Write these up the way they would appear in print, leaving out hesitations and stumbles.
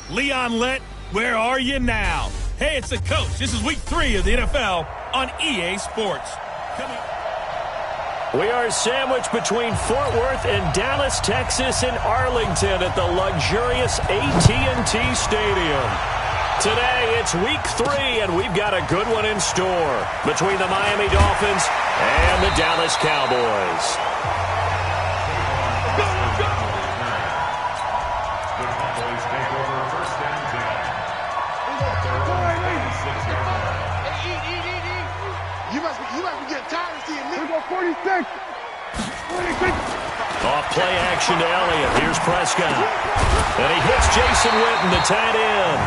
Leon Lett, where are you now? Hey, it's the coach. This is week 3 of the NFL on EA Sports. We are sandwiched between Fort Worth and Dallas, Texas, and Arlington at the luxurious ep2 Stadium. Today, it's week 3, and we've got a good one in store between the Miami Dolphins and the Dallas Cowboys. You must be getting tired of seeing me. We go 46. Off play action to Elliott. Here's Prescott. And he hits Jason Witten, the tight end.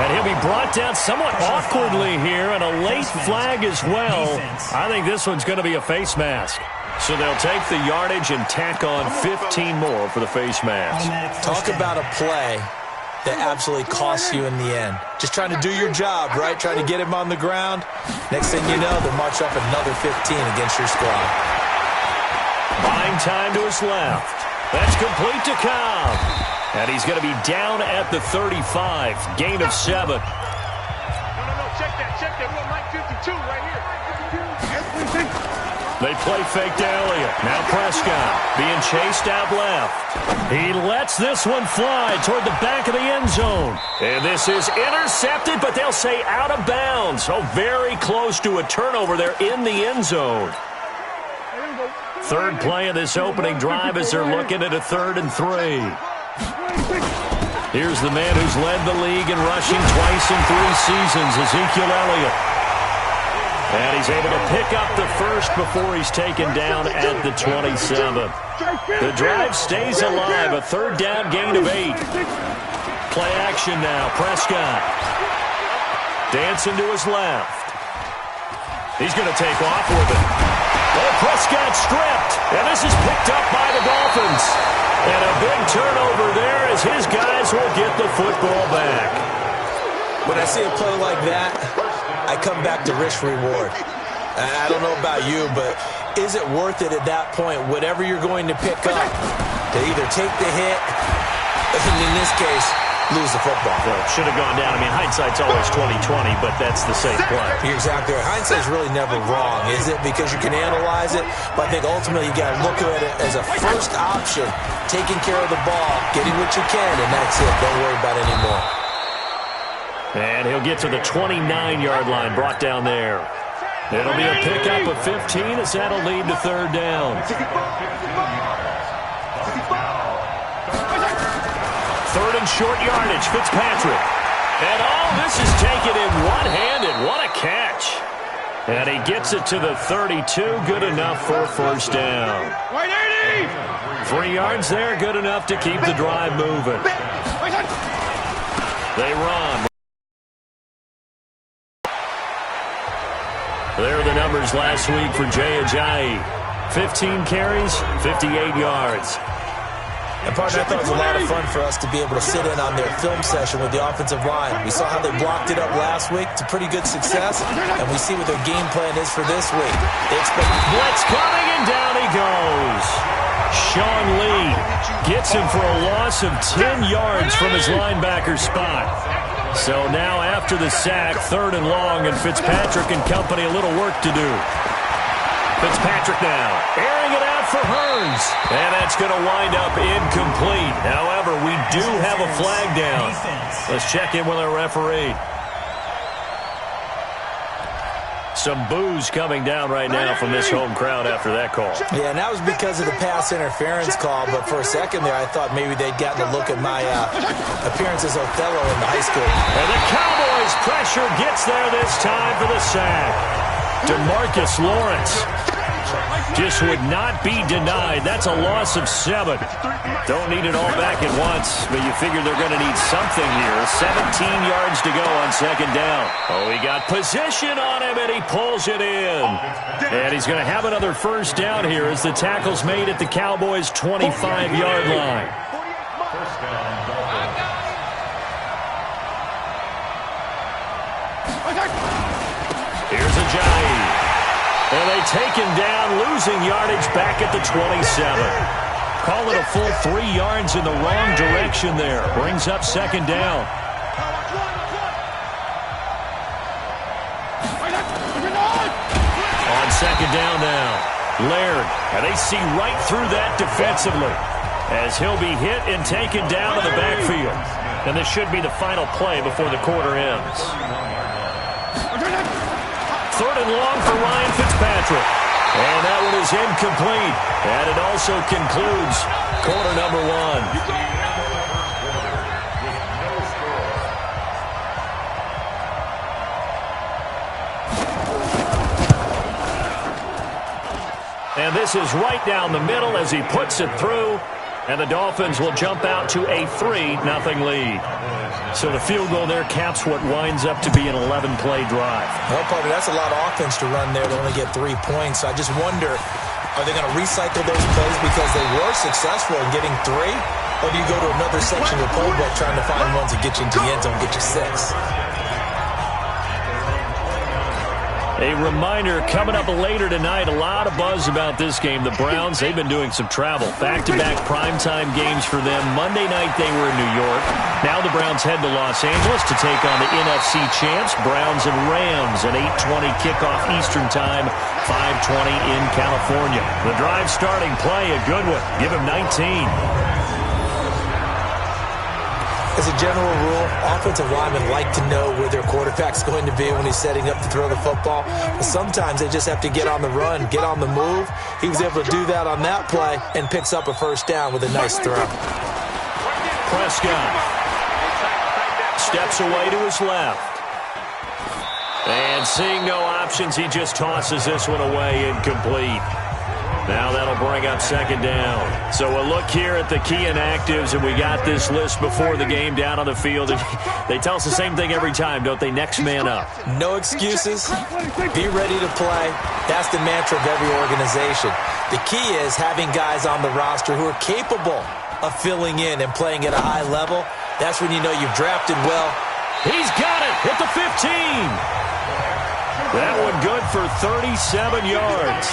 And he'll be brought down somewhat awkwardly here, and a late flag as well. I think this one's going to be a face mask. So they'll take the yardage and tack on 15 more for the face mask. Talk about a play that absolutely costs you in the end. Just trying to do your job, right? Trying to get him on the ground. Next thing you know, they'll march up another 15 against your squad. Buying time to his left. That's complete to Cobb. And he's going to be down at the 35. Gain of 7. No. Check that. We got Mike 52 right here. They play fake to Elliott. Now Prescott being chased out left. He lets this one fly toward the back of the end zone. And this is intercepted, but they'll say out of bounds. Oh, very close to a turnover there in the end zone. Third play of this opening drive as they're looking at a 3rd and 3. Here's the man who's led the league in rushing twice in 3 seasons, Ezekiel Elliott. And he's able to pick up the first before he's taken down at the 27. The drive stays alive, a 3rd down gain of 8. Play action now, Prescott. Dancing to his left. He's going to take off with it. Oh, Prescott stripped, and this is picked up by the Dolphins. And a big turnover there as his guys will get the football back. When I see a play like that, I come back to risk-reward. I don't know about you, but is it worth it at that point, whatever you're going to pick up, to either take the hit, and in this case, lose the football? Well, it should have gone down. I mean, hindsight's always 20/20, but that's the safe play. You're exactly right. Hindsight's really never wrong, is it? Because you can analyze it, but I think ultimately you got to look at it as a first option, taking care of the ball, getting what you can, and that's it. Don't worry about it anymore. And he'll get to the 29-yard line, brought down there. It'll be a pickup of 15 as that'll lead to 3rd down. 3rd and short yardage, Fitzpatrick. And this is taken in one-handed. What a catch. And he gets it to the 32, good enough for 1st down. 3 yards there, good enough to keep the drive moving. They run. There are the numbers last week for Jay Ajayi. 15 carries, 58 yards. And, partner, I thought it was a lot of fun for us to be able to sit in on their film session with the offensive line. We saw how they blocked it up last week to pretty good success, and we see what their game plan is for this week. They expect blitz coming, and down he goes. Sean Lee gets him for a loss of 10 yards from his linebacker spot. So now after the sack, 3rd and long, and Fitzpatrick and company a little work to do. Fitzpatrick now, airing it out for Hearns. And that's going to wind up incomplete. However, we do have a flag down. Let's check in with our referee. Some boos coming down right now from this home crowd after that call. Yeah, and that was because of the pass interference call. But for a second there, I thought maybe they'd gotten a look at my appearance as Othello in the high school. And the Cowboys' pressure gets there this time for the sack. DeMarcus Lawrence just would not be denied. That's a loss of 7. Don't need it all back at once, but you figure they're going to need something here. 17 yards to go on 2nd down. Oh, he got position on him, and he pulls it in. And he's going to have another 1st down here as the tackle's made at the Cowboys' 25-yard line. Here's Ajayi. And they take him down, losing yardage back at the 27. Call it a full 3 yards in the wrong direction there. Brings up second down. On second down now, Laird. And they see right through that defensively as he'll be hit and taken down to the backfield. And this should be the final play before the quarter ends. Third and long for Ryan Fitzpatrick. And that one is incomplete. And it also concludes quarter number 1. And this is right down the middle as he puts it through. And the Dolphins will jump out to a 3-0 lead. So the field goal there caps what winds up to be an 11-play drive. Well, Parker, that's a lot of offense to run there to only get 3 points. I just wonder, are they going to recycle those plays because they were successful in getting 3? Or do you go to another section of the playbook trying to find ones that get you into the end zone, get you 6? A reminder, coming up later tonight, a lot of buzz about this game. The Browns, they've been doing some travel. Back-to-back primetime games for them. Monday night, they were in New York. Now the Browns head to Los Angeles to take on the NFC champs, Browns and Rams, an 8:20 kickoff Eastern time, 5:20 in California. The drive starting play, a good one. Give him 19. As a general rule, offensive linemen like to know where their quarterback's going to be when he's setting up to throw the football. But sometimes they just have to get on the run, get on the move. He was able to do that on that play and picks up a first down with a nice throw. Prescott steps away to his left. And seeing no options, he just tosses this one away, incomplete. Now that'll bring up second down. So we'll look here at the key inactives, and we got this list before the game down on the field. They tell us the same thing every time, don't they? Next man up. No excuses. Be ready to play. That's the mantra of every organization. The key is having guys on the roster who are capable of filling in and playing at a high level. That's when you know you've drafted well. He's got it at the 15. That one good for 37 yards.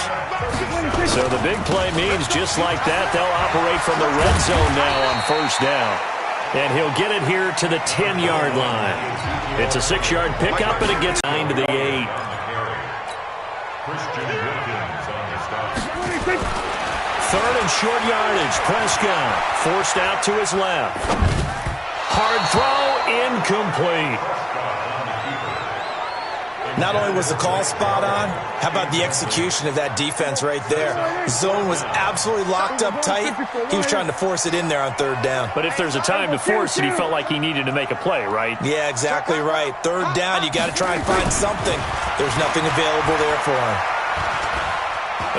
So the big play means just like that, they'll operate from the red zone now on first down. And he'll get it here to the 10-yard line. It's a 6-yard pickup, and it gets 9 to the 8. Third and short yardage. Prescott forced out to his left. Hard throw, incomplete. Not only was the call spot on, how about the execution of that defense right there? The zone was absolutely locked up tight. He was trying to force it in there on third down. But if there's a time to force it, he felt like he needed to make a play, right? Yeah, exactly right. Third down, you got to try and find something. There's nothing available there for him.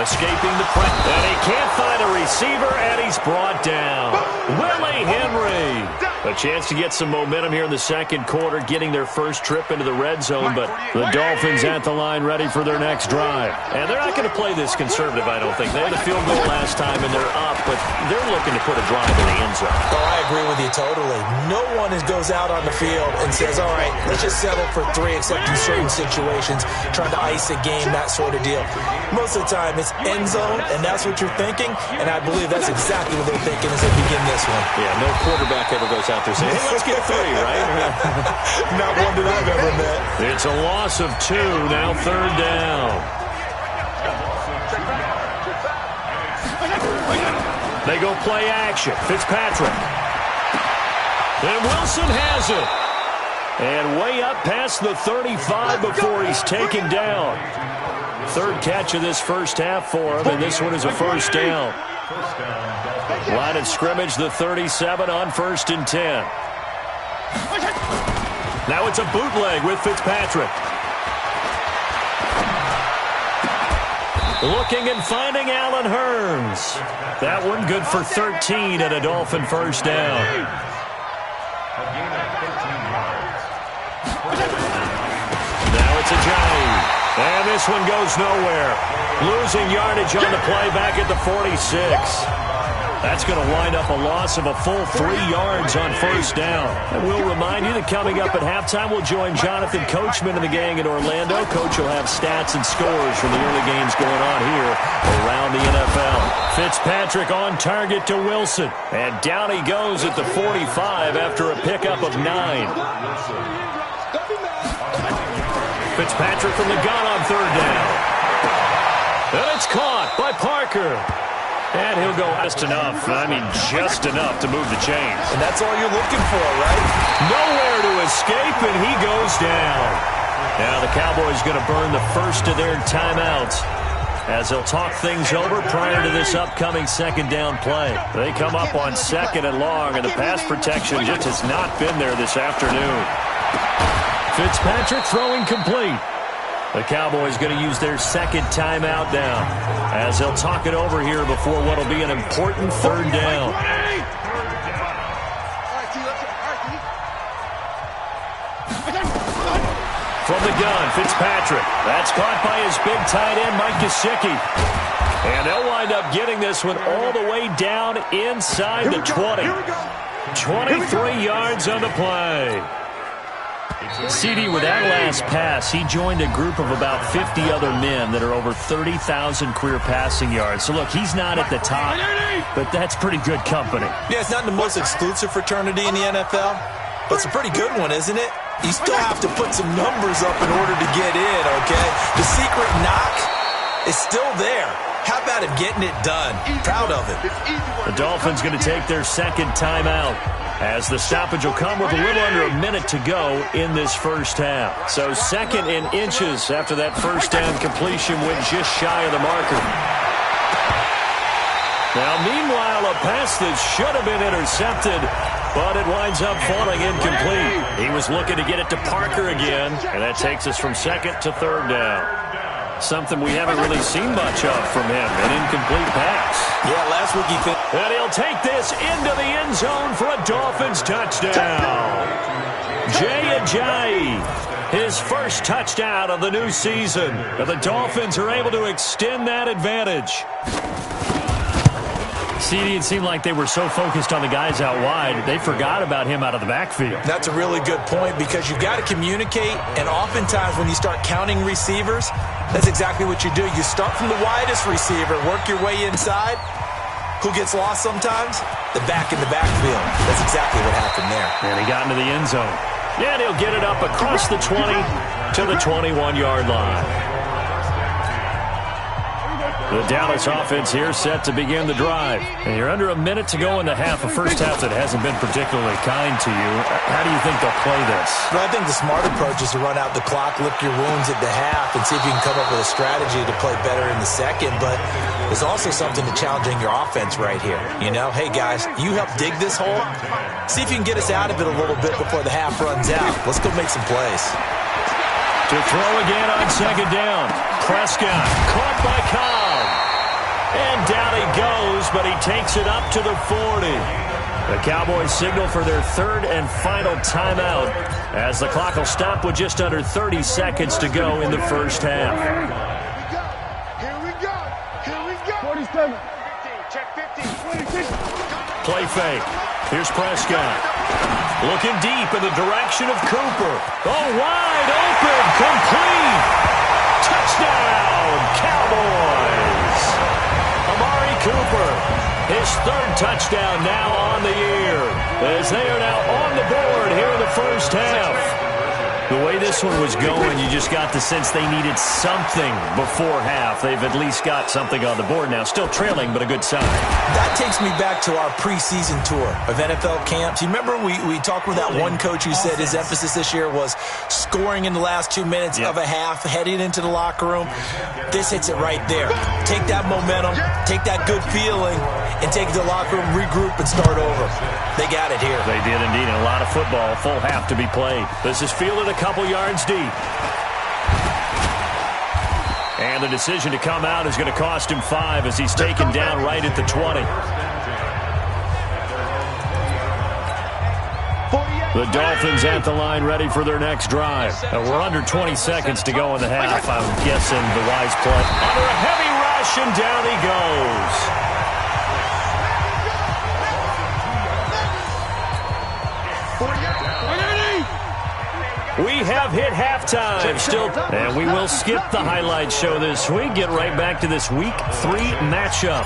Escaping the press. And he can't find a receiver, and he's brought down. Willie Henry. A chance to get some momentum here in the second quarter, getting their first trip into the red zone, but the Dolphins at the line ready for their next drive. And they're not going to play this conservative, I don't think. They had a field goal last time, and they're up, but they're looking to put a drive in the end zone. Oh, I agree with you totally. No one goes out on the field and says, all right, let's just settle for 3, except in certain situations, trying to ice a game, that sort of deal. Most of the time, it's end zone, and that's what you're thinking, and I believe that's exactly what they're thinking as they begin this one. Yeah, no quarterback ever goes out there saying, hey, let's get 3, right? Not one that I've ever met. It's a loss of 2, now third down. They go play action. Fitzpatrick. And Wilson has it. And way up past the 35 before he's taken down. Third catch of this first half for him, and this one is a first down. Line of scrimmage, the 37 on 1st and 10. Now it's a bootleg with Fitzpatrick. Looking and finding Allen Hurns. That one good for 13 and a Dolphin first down. Now it's a Johnny. And this one goes nowhere. Losing yardage on the play back at the 46. That's going to wind up a loss of a full 3 yards on first down. And we'll remind you that coming up at halftime, we'll join Jonathan Coachman and the gang in Orlando. Coach will have stats and scores from the early games going on here around the NFL. Fitzpatrick on target to Wilson. And down he goes at the 45 after a pickup of 9. Fitzpatrick from the gun on third down. And it's caught by Parker. And he'll go just enough. I mean, just enough to move the chains. And that's all you're looking for, right? Nowhere to escape, and he goes down. Now the Cowboys going to burn the first of their timeouts as they'll talk things over prior to this upcoming second down play. They come up on second and long, and the pass protection just has not been there this afternoon. Fitzpatrick throwing complete. The Cowboys going to use their second timeout now as they'll talk it over here before what will be an important third down. From the gun, Fitzpatrick. That's caught by his big tight end, Mike Gesicki. And they'll wind up getting this one all the way down inside the 20. 23 yards on the play. CD, with that last pass, he joined a group of about 50 other men that are over 30,000 career passing yards. So, look, he's not at the top, but that's pretty good company. Yeah, it's not the most exclusive fraternity in the NFL, but it's a pretty good one, isn't it? You still have to put some numbers up in order to get in, okay? The secret knock is still there. How about him getting it done? Proud of him. The Dolphins going to take their second timeout as the stoppage will come with a little under a minute to go in this first half. So second in inches after that first down completion went just shy of the marker. Now, meanwhile, a pass that should have been intercepted, but it winds up falling incomplete. He was looking to get it to Parker again, and that takes us from second to third down. Something we haven't really seen much of from him, an incomplete pass. Yeah, last week he fit. And he'll take this into the end zone for a Dolphins touchdown. Jay Ajayi, his first touchdown of the new season. And the Dolphins are able to extend that advantage. CD, it seemed like they were so focused on the guys out wide, they forgot about him out of the backfield. That's a really good point because you've got to communicate, and oftentimes when you start counting receivers, that's exactly what you do. You start from the widest receiver, work your way inside. Who gets lost sometimes? The back in the backfield. That's exactly what happened there. And he got into the end zone. Yeah, and he'll get it up across the 20 to the 21-yard line. The Dallas offense here set to begin the drive. And you're under a minute to go in the half, a first half that hasn't been particularly kind to you. How do you think they'll play this? Well, I think the smart approach is to run out the clock, lick your wounds at the half, and see if you can come up with a strategy to play better in the second. But there's also something to challenging your offense right here. You know, hey, guys, you help dig this hole. See if you can get us out of it a little bit before the half runs out. Let's go make some plays. To throw again on second down. Prescott caught by Cobb. And down he goes, but he takes it up to the 40. The Cowboys signal for their third and final timeout as the clock will stop with just under 30 seconds to go in the first half. Here we go. Here we go. 47. 15. Check 15. 26. Play fake. Here's Prescott. Looking deep in the direction of Cooper. Oh, wide open. Complete. Touchdown, Cowboys. Amari Cooper, his third touchdown now on the year, as they are now on the board here in the first half. The way this one was going, you just got the sense they needed something before half. They've at least got something on the board now. Still trailing, but a good sign. That takes me back to our preseason tour of NFL camps. You remember we talked with that one coach who said his emphasis this year was scoring in the last 2 minutes of a half, heading into the locker room. This hits it right there. Take that momentum, take that good feeling, and take it to the locker room, regroup, and start over. They got it here. They did indeed, and a lot of football, full half to be played. This is fielded a couple yards deep. And the decision to come out is going to cost him 5 as he's taken down right at the 20. The Dolphins at the line ready for their next drive. We're under 20 seconds to go in the half. I'm guessing the wise play. Under a heavy rush, and down he goes. We have hit halftime still, and we will skip the highlight show this week. Get right back to this Week 3 matchup.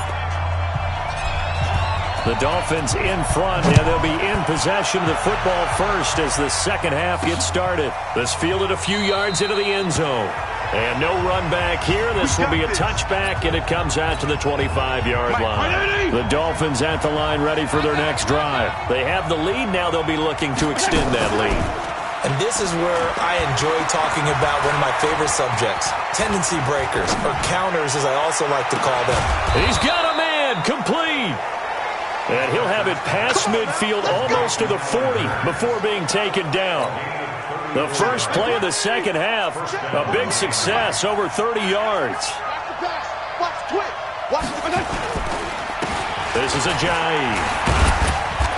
The Dolphins in front, and they'll be in possession of the football first as the second half gets started. This fielded a few yards into the end zone. And no run back here. This will be a touchback, and it comes out to the 25-yard line. The Dolphins at the line ready for their next drive. They have the lead. Now they'll be looking to extend that lead. And this is where I enjoy talking about one of my favorite subjects, tendency breakers, or counters as I also like to call them. He's got a man, complete. And he'll have it past midfield almost to the 40 before being taken down. The first play of the second half, a big success, over 30 yards. This is a jive.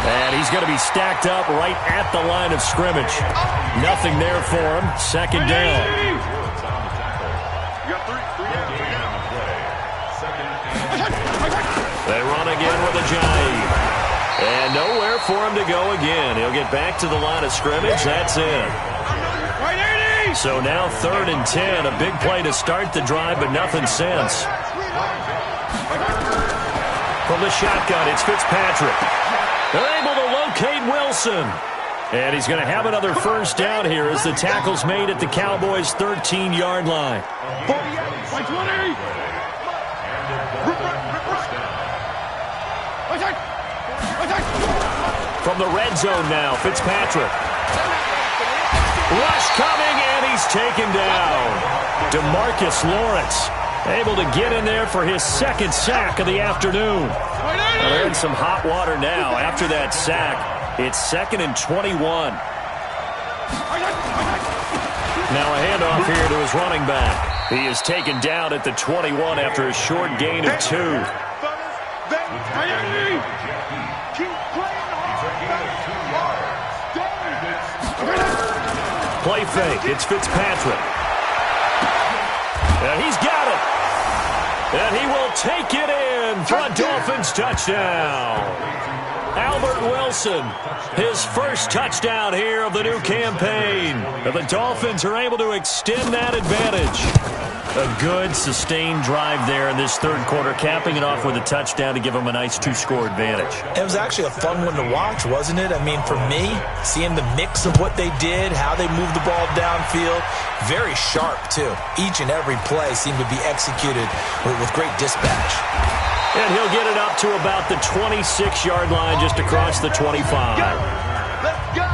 And he's going to be stacked up right at the line of scrimmage. Nothing there for him. Second down. They run again with a jive. And nowhere for him to go again. He'll get back to the line of scrimmage. That's it. So now 3rd and 10. A big play to start the drive, but nothing since. From the shotgun, it's Fitzpatrick. They're able to locate Wilson. And he's going to have another first down here as the tackle's made at the Cowboys' 13-yard line. From the red zone now, Fitzpatrick. Rush coming, and he's taken down. DeMarcus Lawrence able to get in there for his second sack of the afternoon. They're in some hot water now after that sack. It's 2nd and 21. Now a handoff here to his running back. He is taken down at the 21 after a short gain of 2. Play fake. It's Fitzpatrick. And he's got it. And he will take it in for a Dolphins touchdown. Albert Wilson, his first touchdown here of the new campaign. And the Dolphins are able to extend that advantage. A good, sustained drive there in this third quarter, capping it off with a touchdown to give them a nice 2-score advantage. It was actually a fun one to watch, wasn't it? I mean, for me, seeing the mix of what they did, how they moved the ball downfield, very sharp, too. Each and every play seemed to be executed with great dispatch. And he'll get it up to about the 26-yard line, just across the 25. Let's go.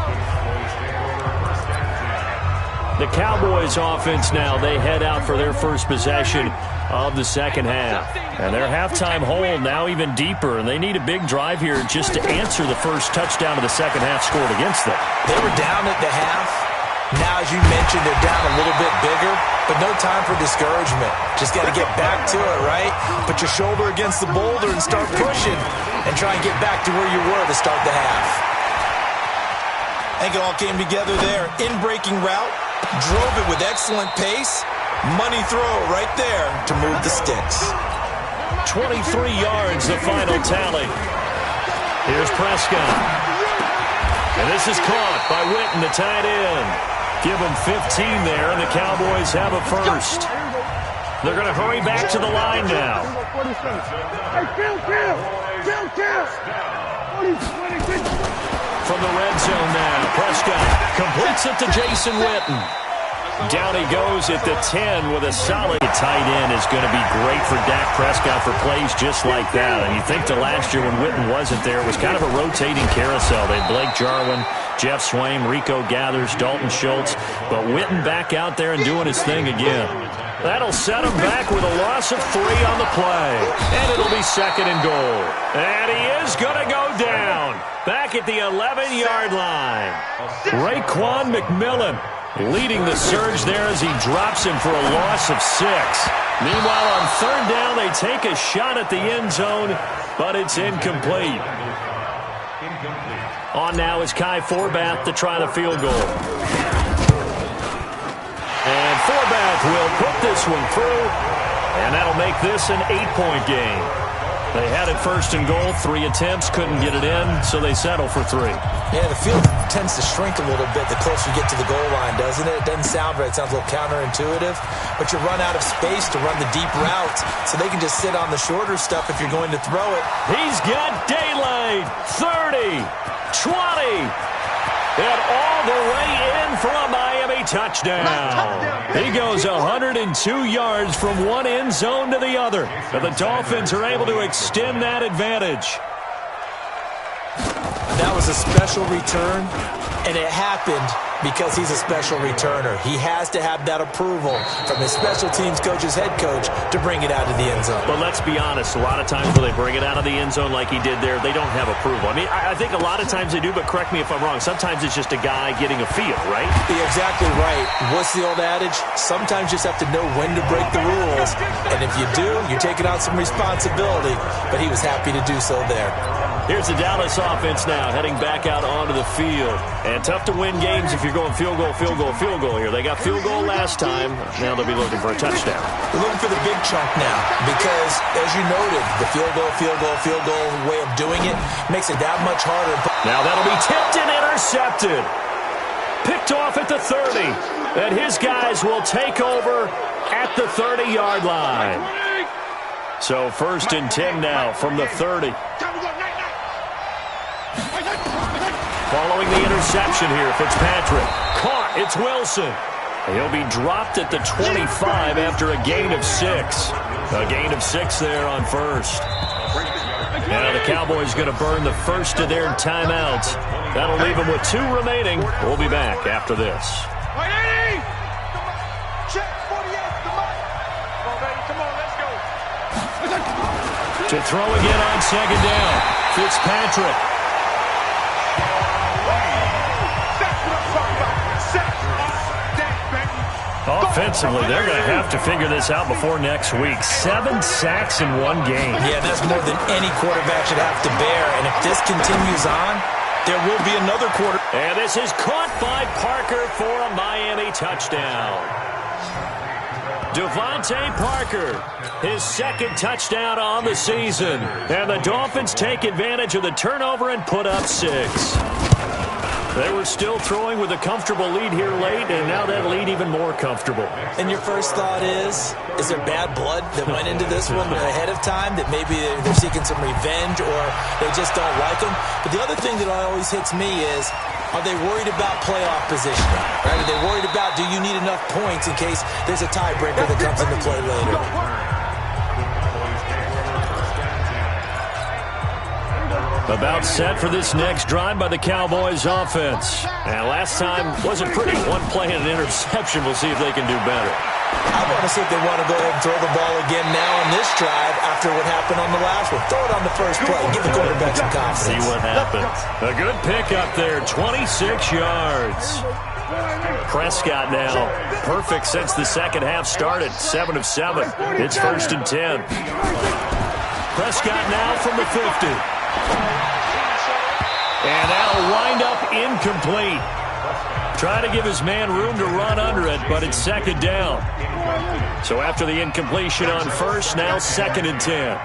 The Cowboys offense now, they head out for their first possession of the second half. And their halftime hole now even deeper, and they need a big drive here just to answer the first touchdown of the second half scored against them. They were down at the half. Now, as you mentioned, they're down a little bit bigger, but no time for discouragement. Just got to get back to it, right? Put your shoulder against the boulder and start pushing and try and get back to where you were to start the half. I think it all came together there. In-breaking route, drove it with excellent pace. Money throw right there to move the sticks. 23 yards, the final tally. Here's Prescott. And this is caught by Witten, the tight end. Give them 15 there, and the Cowboys have a first. They're going to hurry back to the line now. From the red zone now, Prescott completes it to Jason Witten. Down he goes at the 10 with a solid tight end is going to be great for Dak Prescott for plays just like that. And you think to last year when Witten wasn't there, it was kind of a rotating carousel. They had Blake Jarwin, Jeff Swaim, Rico Gathers, Dalton Schultz. But Witten back out there and doing his thing again. That'll set him back with a loss of 3 on the play. And it'll be 2nd and goal. And he is going to go down. Back at the 11-yard line. Raekwon McMillan leading the surge there as he drops him for a loss of 6. Meanwhile, on 3rd down, they take a shot at the end zone, but it's incomplete. On now is Kai Forbath to try the field goal. And Forbath will put this one through, and that'll make this an 8-point game. They had it first and goal. 3 attempts, couldn't get it in, so they settle for 3. Yeah, the field tends to shrink a little bit the closer you get to the goal line, doesn't it? It doesn't sound right. It sounds a little counterintuitive. But you run out of space to run the deep routes, so they can just sit on the shorter stuff if you're going to throw it. He's got daylight. 30, 20, and all the way in for a Miami touchdown. He goes 102 yards from one end zone to the other. And the Dolphins are able to extend that advantage. That was a special return, and it happened because he's a special returner. He has to have that approval from his special teams coach's head coach to bring it out of the end zone. But let's be honest, a lot of times when they bring it out of the end zone like he did there, they don't have approval. I mean, I think a lot of times they do, but correct me if I'm wrong. Sometimes it's just a guy getting a feel, right? You're exactly right. What's the old adage? Sometimes you just have to know when to break the rules, and if you do, you're taking on some responsibility, but he was happy to do so there. Here's the Dallas offense now, heading back out onto the field. And tough to win games if you're going field goal, field goal, field goal here. They got field goal last time. Now they'll be looking for a touchdown. They're looking for the big chunk now because, as you noted, the field goal way of doing it makes it that much harder. Now that'll be tipped and intercepted. Picked off at the 30. And his guys will take over at the 30-yard line. So 1st and 10 now from the 30. Following the interception here, Fitzpatrick. Caught, it's Wilson. He'll be dropped at the 25 after a gain of 6. A gain of 6 there on 1st. Now the Cowboys going to burn the first of their timeouts. That'll leave them with 2 remaining. We'll be back after this. To throw again on 2nd down. Fitzpatrick. Offensively, they're going to have to figure this out before next week. 7 sacks in 1 game. Yeah, that's more than any quarterback should have to bear. And if this continues on, there will be another quarter. And this is caught by Parker for a Miami touchdown. Devontae Parker, his 2nd touchdown on the season. And the Dolphins take advantage of the turnover and put up 6. They were still throwing with a comfortable lead here late, and now that lead even more comfortable. And your first thought is there bad blood that went into this one ahead of time, that maybe they're seeking some revenge or they just don't like them? But the other thing that always hits me is, are they worried about playoff positioning? Right? Are they worried about, do you need enough points in case there's a tiebreaker that comes into play later? About set for this next drive by the Cowboys offense. And last time wasn't pretty. 1 play and an interception. We'll see if they can do better. I want to see if they want to go ahead and throw the ball again now on this drive after what happened on the last one. Throw it on the first play. Give the quarterback some confidence. See what happens. A good pick up there. 26 yards. Prescott now perfect since the second half started. 7 of 7. It's 1st and 10. Prescott now from the 50. And that'll wind up incomplete. Trying to give his man room to run under it, but it's 2nd down. So after the incompletion on 1st, now 2nd and 10.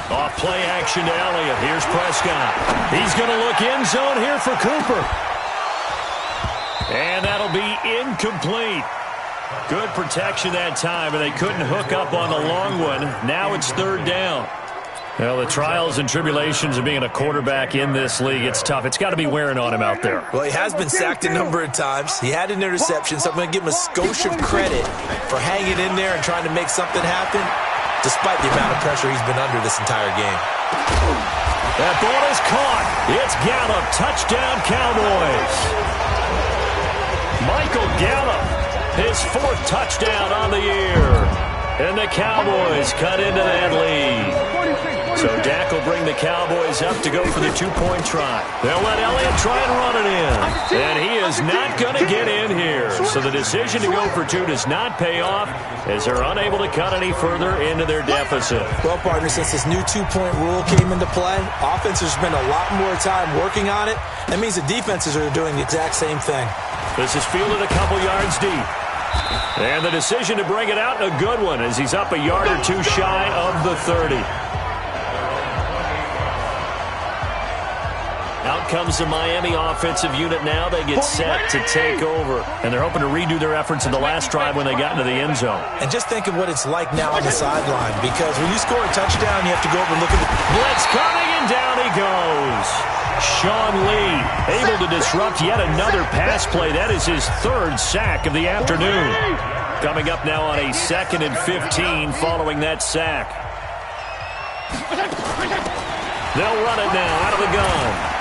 Off play action to Elliott. Here's Prescott. He's going to look end zone here for Cooper. And that'll be incomplete. Good protection that time, and they couldn't hook up on the long one. Now it's 3rd down. Well, the trials and tribulations of being a quarterback in this league, it's tough. It's got to be wearing on him out there. Well, he has been sacked a number of times. He had an interception, so I'm going to give him a skosh of credit for hanging in there and trying to make something happen, despite the amount of pressure he's been under this entire game. That ball is caught. It's Gallup. Touchdown, Cowboys. Michael Gallup, his 4th touchdown on the year. And the Cowboys cut into that lead. So Dak will bring the Cowboys up to go for the 2-point try. They'll let Elliott try and run it in. And he is not going to get in here. So the decision to go for 2 does not pay off as they're unable to cut any further into their deficit. Well, partner, since this new 2-point rule came into play, offenses spend a lot more time working on it. That means the defenses are doing the exact same thing. This is fielded a couple yards deep. And the decision to bring it out, a good one, as he's up a yard or two shy of the 30. Out comes the Miami offensive unit now. They get set to take over. And they're hoping to redo their efforts in the last drive when they got into the end zone. And just think of what it's like now on the sideline, because when you score a touchdown, you have to go over and look at the blitz coming, and down he goes. Sean Lee able to disrupt yet another pass play. That is his third sack of the afternoon. Coming up now on a 2nd and 15 following that sack. They'll run it now out of the gun.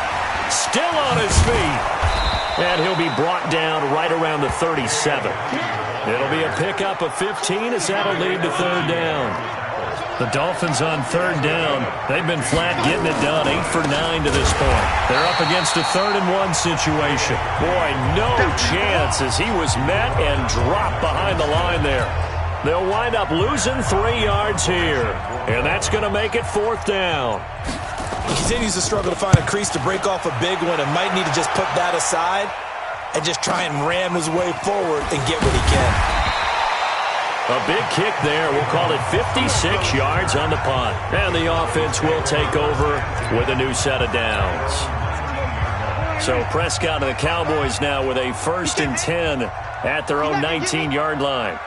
Still on his feet. And he'll be brought down right around the 37. It'll be a pickup of 15 as that'll lead to 3rd down. The Dolphins on 3rd down. They've been flat getting it done. 8 for 9 to this point. They're up against a 3rd and 1 situation. Boy, no chance as he was met and dropped behind the line there. They'll wind up losing 3 yards here. And that's going to make it 4th down. He continues to struggle to find a crease to break off a big one and might need to just put that aside and just try and ram his way forward and get what he can. A big kick there. We'll call it 56 yards on the punt. And the offense will take over with a new set of downs. So Prescott and the Cowboys now with a 1st and 10 at their own 19-yard line.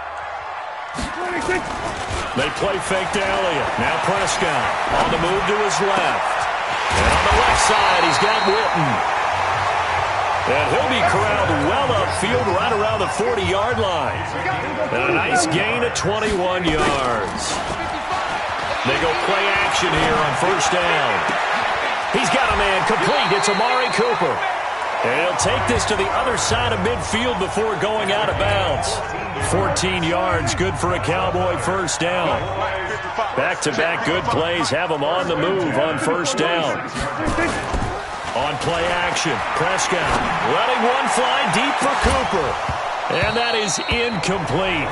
They play fake to Elliott. Now Prescott on the move to his left. And on the left side, he's got Witten. And he'll be corralled well upfield right around the 40-yard line. And a nice gain of 21 yards. They go play action here on 1st down. He's got a man complete. It's Amari Cooper. And he'll take this to the other side of midfield before going out of bounds. 14 yards, good for a Cowboy 1st down. Back-to-back good plays have him on the move on 1st down. On play action, Prescott letting one fly deep for Cooper. And that is incomplete.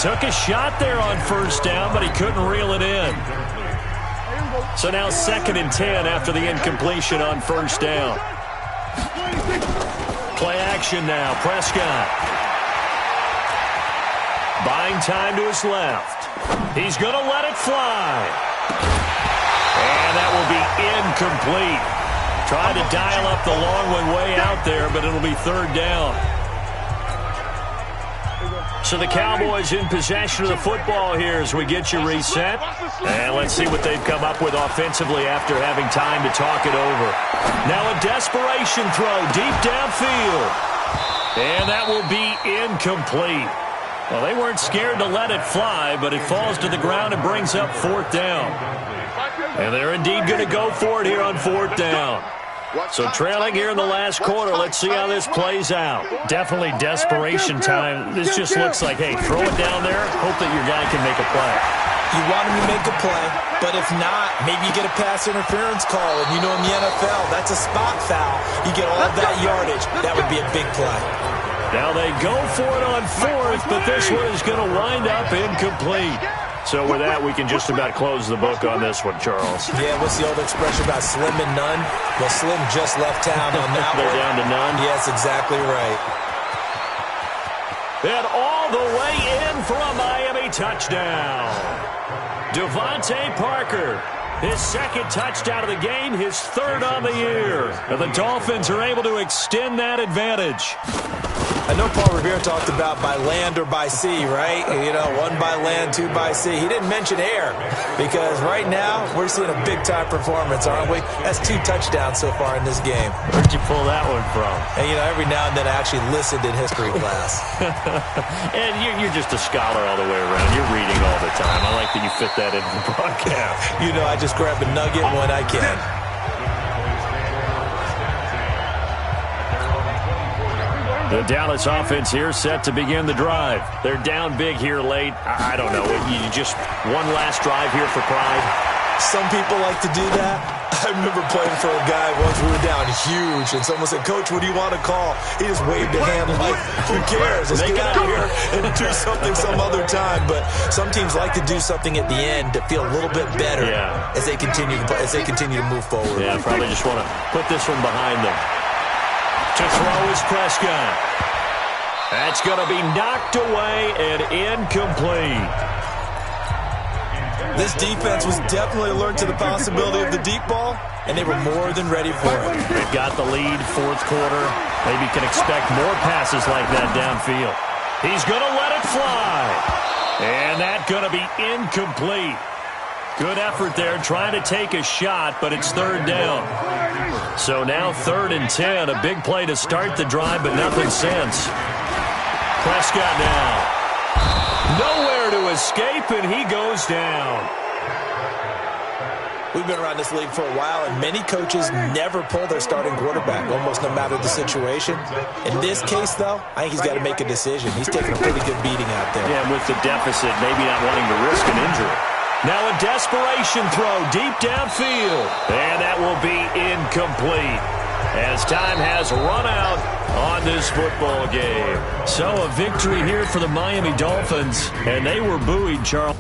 Took a shot there on 1st down, but he couldn't reel it in. So now 2nd and 10 after the incompletion on 1st down. Play action now, Prescott. Buying time to his left. He's going to let it fly. And that will be incomplete. Tried to dial up the long one way out there, but it'll be 3rd down. So the Cowboys in possession of the football here as we get you reset. And let's see what they've come up with offensively after having time to talk it over. Now a desperation throw deep downfield. And that will be incomplete. Well, they weren't scared to let it fly, but it falls to the ground and brings up 4th down. And they're indeed going to go for it here on 4th down. So trailing here in the last quarter, let's see how this plays out. Definitely desperation time. This just looks like, hey, throw it down there, hope that your guy can make a play. You want him to make a play, but if not, maybe you get a pass interference call. And you know in the NFL, that's a spot foul. You get all of that yardage. That would be a big play. Now they go for it on 4th, but this one is going to wind up incomplete. So with that, we can just about close the book on this one, Charles. Yeah, what's the old expression about slim and none? Well, Slim just left town on that one. They're down to none? Yes, exactly right. And all the way in for a Miami touchdown. Devontae Parker, his 2nd touchdown of the game, his 3rd on the year. And the Dolphins are able to extend that advantage. I know Paul Revere talked about by land or by sea, right? You know, 1 by land, 2 by sea. He didn't mention air because right now we're seeing a big-time performance, aren't we? That's 2 touchdowns so far in this game. Where'd you pull that one from? And, you know, every now and then I actually listened in history class. And you're just a scholar all the way around. You're reading all the time. I like that you fit that into the broadcast. You know, I just grab a nugget when I can. The Dallas offense here set to begin the drive. They're down big here late. I don't know. You just one last drive here for pride? Some people like to do that. I remember playing for a guy once. We were down huge, and someone said, "Coach, what do you want to call?" He just waved a hand like, "Who cares? Let's get out of here and do something some other time." But some teams like to do something at the end to feel a little bit better as they continue to move forward. Yeah, probably just want to put this one behind them. To throw is Prescott. That's going to be knocked away and incomplete. This defense was definitely alert to the possibility of the deep ball, and they were more than ready for it. They've got the lead, fourth quarter. Maybe can expect more passes like that downfield. He's going to let it fly. And that's going to be incomplete. Good effort there trying to take a shot, but it's third down. So now 3rd and 10. A big play to start the drive, but nothing since. Prescott now. Nowhere to escape, and he goes down. We've been around this league for a while, and many coaches never pull their starting quarterback, almost no matter the situation. In this case, though, I think he's got to make a decision. He's taking a pretty good beating out there. Yeah, and with the deficit, maybe not wanting to risk an injury. Now a desperation throw deep downfield, and that will be incomplete as time has run out on this football game. So a victory here for the Miami Dolphins, and they were buoyed, Charles.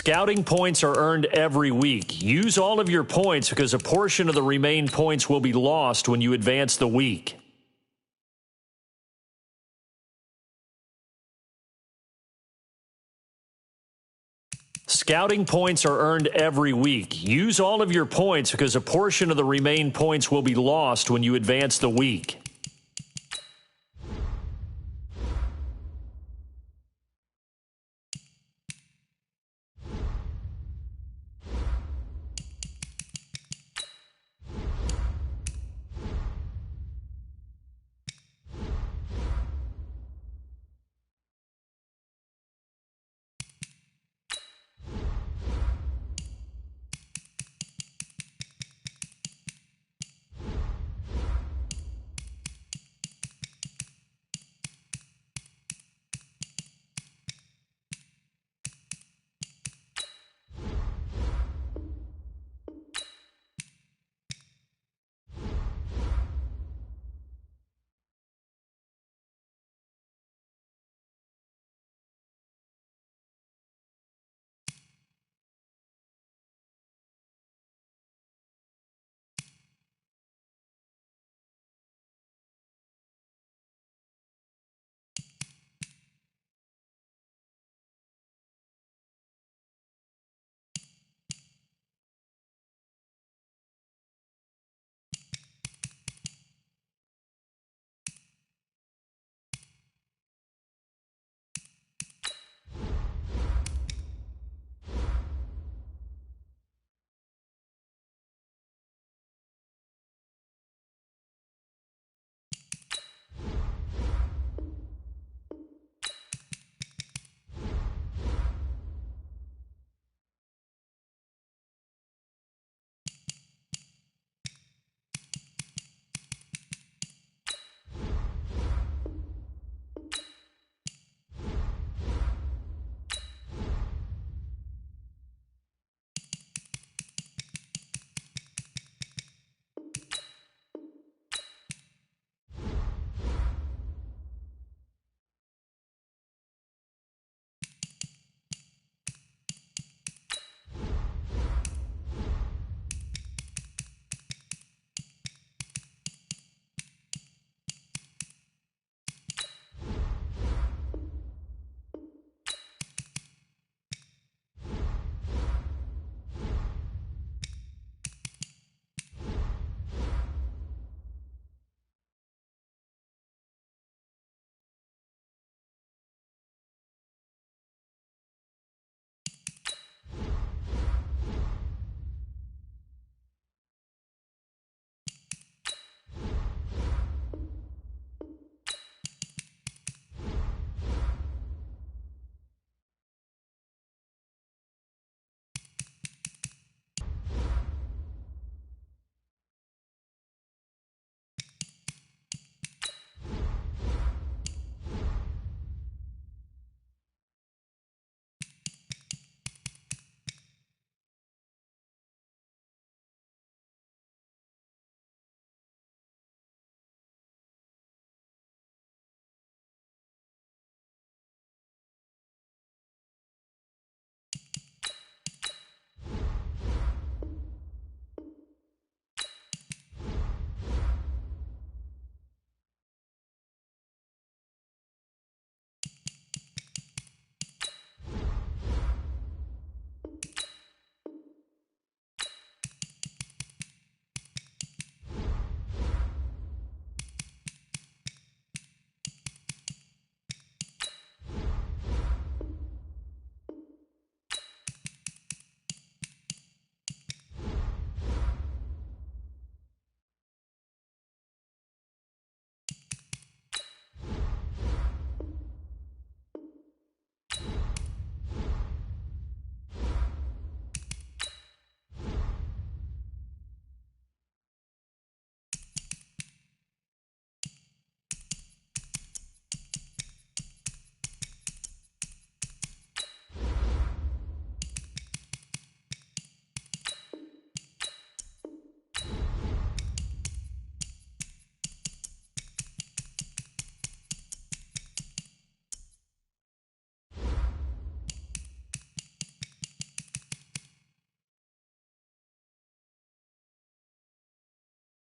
Scouting points are earned every week. Use all of your points because a portion of the remaining points will be lost when you advance the week. Scouting points are earned every week. Use all of your points because a portion of the remaining points will be lost when you advance the week.